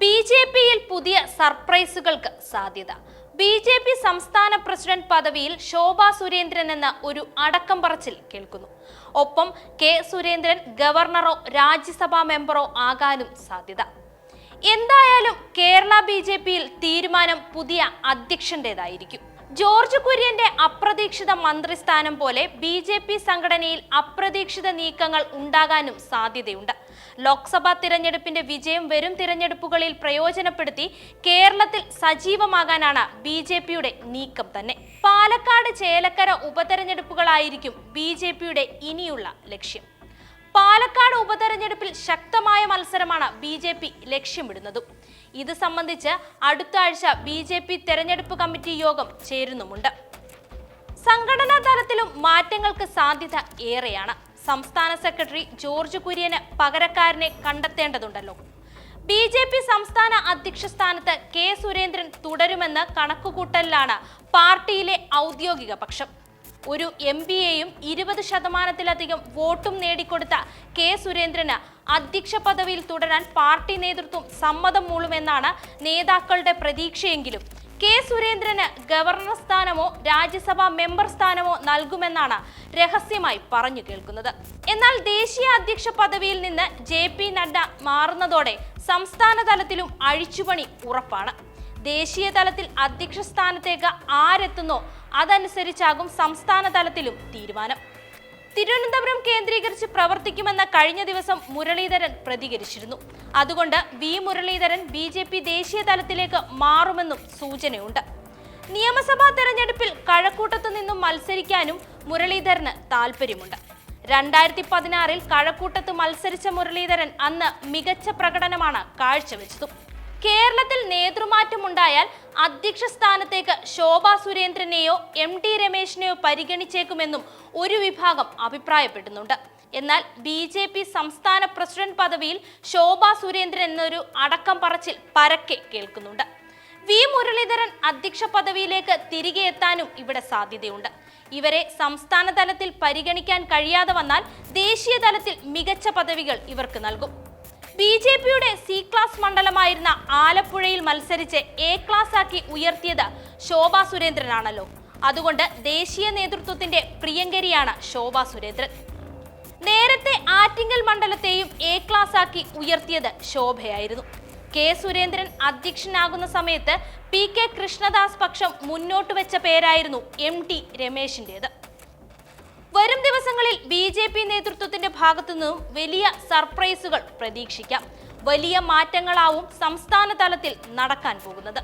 ബി.ജെ.പിയിൽ പുതിയ സർപ്രൈസുകൾക്ക് സാധ്യത. ബി.ജെ.പി സംസ്ഥാന പ്രസിഡന്റ് പദവിയിൽ ശോഭാ സുരേന്ദ്രൻ എന്ന ഒരു അടക്കം പറച്ചിൽ കേൾക്കുന്നു. ഒപ്പം കെ സുരേന്ദ്രൻ ഗവർണറോ രാജ്യസഭാ മെമ്പറോ ആകാനും സാധ്യത. എന്തായാലും കേരള ബി.ജെ.പിയിൽ തീരുമാനം പുതിയ അധ്യക്ഷന്റേതായിരിക്കും. ജോർജ് കുര്യന്റെ അപ്രതീക്ഷിത മന്ത്രിസ്ഥാനം പോലെ ബി.ജെ.പി സംഘടനയിൽ അപ്രതീക്ഷിത നീക്കങ്ങൾ ഉണ്ടാകാനും സാധ്യതയുണ്ട്. ലോക്സഭാ തിരഞ്ഞെടുപ്പിന്റെ വിജയം വരും തിരഞ്ഞെടുപ്പുകളിൽ പ്രയോജനപ്പെടുത്തി കേരളത്തിൽ സജീവമാകാനാണ് ബി.ജെ.പിയുടെ നീക്കം തന്നെ. പാലക്കാട്, ചേലക്കര ഉപതെരഞ്ഞെടുപ്പുകളായിരിക്കും ബി.ജെ.പിയുടെ ഇനിയുള്ള ലക്ഷ്യം. പാലക്കാട് ഉപതെരഞ്ഞെടുപ്പിൽ ശക്തമായ മത്സരമാണ് ബി.ജെ.പി ലക്ഷ്യമിടുന്നതും. ഇത് സംബന്ധിച്ച് അടുത്ത ആഴ്ച ബി.ജെ.പി തെരഞ്ഞെടുപ്പ് കമ്മിറ്റി യോഗം ചേരുന്നുമുണ്ട്. സംഘടനാ തലത്തിലും മാറ്റങ്ങൾക്ക് സാധ്യത ഏറെയാണ്. സംസ്ഥാന സെക്രട്ടറി ജോർജ് കുര്യന് പകരക്കാരനെ കണ്ടെത്തേണ്ടതുണ്ടല്ലോ. ബി.ജെ.പി സംസ്ഥാന അധ്യക്ഷ സ്ഥാനത്ത് കെ സുരേന്ദ്രൻ തുടരുമെന്ന് കണക്കുകൂട്ടലിലാണ് പാർട്ടിയിലെ ഔദ്യോഗിക പക്ഷം. ഒരു എം.പിയെയും 20% വോട്ടും നേടിക്കൊടുത്ത കെ സുരേന്ദ്രന് അധ്യക്ഷ പദവിയിൽ തുടരാൻ പാർട്ടി നേതൃത്വം സമ്മതം മൂളുമെന്നാണ് നേതാക്കളുടെ പ്രതീക്ഷയെങ്കിലും കെ സുരേന്ദ്രന് ഗവർണർ സ്ഥാനമോ രാജ്യസഭാ മെമ്പർ സ്ഥാനമോ നൽകുമെന്നാണ് രഹസ്യമായി പറഞ്ഞു കേൾക്കുന്നത്. എന്നാൽ ദേശീയ അധ്യക്ഷ പദവിയിൽ നിന്ന് ജെ.പി. നഡ്ഡ മാറുന്നതോടെ സംസ്ഥാന തലത്തിലും അഴിച്ചുപണി ഉറപ്പാണ്. ദേശീയ തലത്തിൽ അധ്യക്ഷ സ്ഥാനത്തേക്ക് ആരെത്തുന്നോ അതനുസരിച്ചാകും സംസ്ഥാന തലത്തിലും തീരുമാനം. തിരുവനന്തപുരം കേന്ദ്രീകരിച്ച് പ്രവർത്തിക്കുമെന്ന കഴിഞ്ഞ ദിവസം മുരളീധരൻ പ്രതികരിച്ചിരുന്നു. അതുകൊണ്ട് വി മുരളീധരൻ ബി.ജെ.പി ദേശീയ തലത്തിലേക്ക് മാറുമെന്നും സൂചനയുണ്ട്. നിയമസഭാ തെരഞ്ഞെടുപ്പിൽ കഴക്കൂട്ടത്തു നിന്നും മത്സരിക്കാനും മുരളീധരന് താല്പര്യമുണ്ട്. 2016 കഴക്കൂട്ടത്ത് മത്സരിച്ച മുരളീധരൻ അന്ന് മികച്ച പ്രകടനമാണ് കാഴ്ചവെച്ചതും. കേരളത്തിൽ നേതൃമാറ്റമുണ്ടായാൽ അധ്യക്ഷ സ്ഥാനത്തേക്ക് ശോഭാ സുരേന്ദ്രനെയോ എം.ടി. രമേശിനെയോ പരിഗണിച്ചേക്കുമെന്നും ഒരു വിഭാഗം അഭിപ്രായപ്പെടുന്നുണ്ട്. എന്നാൽ ബി.ജെ.പി സംസ്ഥാന പ്രസിഡന്റ് പദവിയിൽ ശോഭാ സുരേന്ദ്രൻ എന്നൊരു അടക്കം പറച്ചിൽ പരക്കെ കേൾക്കുന്നുണ്ട്. വി മുരളീധരൻ അധ്യക്ഷ പദവിയിലേക്ക് തിരികെ എത്താനും ഇവിടെ സാധ്യതയുണ്ട്. ഇവരെ സംസ്ഥാന തലത്തിൽ പരിഗണിക്കാൻ കഴിയാതെ വന്നാൽ ദേശീയ തലത്തിൽ മികച്ച പദവികൾ ഇവർക്ക് നൽകും. ബി.ജെ.പിയുടെ സി ക്ലാസ് മണ്ഡലമായിരുന്ന ആലപ്പുഴയിൽ മത്സരിച്ച് എ ക്ലാസ് ആക്കി ഉയർത്തിയത് ശോഭാ സുരേന്ദ്രനാണല്ലോ. അതുകൊണ്ട് ദേശീയ നേതൃത്വത്തിന്റെ പ്രിയങ്കരിയാണ് ശോഭാ സുരേന്ദ്രൻ. നേരത്തെ ആറ്റിങ്ങൽ മണ്ഡലത്തെയും എ ക്ലാസ് ആക്കി ഉയർത്തിയത് ശോഭയായിരുന്നു. കെ സുരേന്ദ്രൻ അധ്യക്ഷനാകുന്ന സമയത്ത് പി.കെ. കൃഷ്ണദാസ് പക്ഷം മുന്നോട്ട് വെച്ച പേരായിരുന്നു എം.ടി. രമേശിൻ്റേത്. വരും ദിവസങ്ങളിൽ ബി.ജെ.പി നേതൃത്വത്തിന്റെ ഭാഗത്തു നിന്നും വലിയ സർപ്രൈസുകൾ പ്രതീക്ഷിക്കാം. വലിയ മാറ്റങ്ങളാവും സംസ്ഥാന തലത്തിൽ നടക്കാൻ പോകുന്നത്.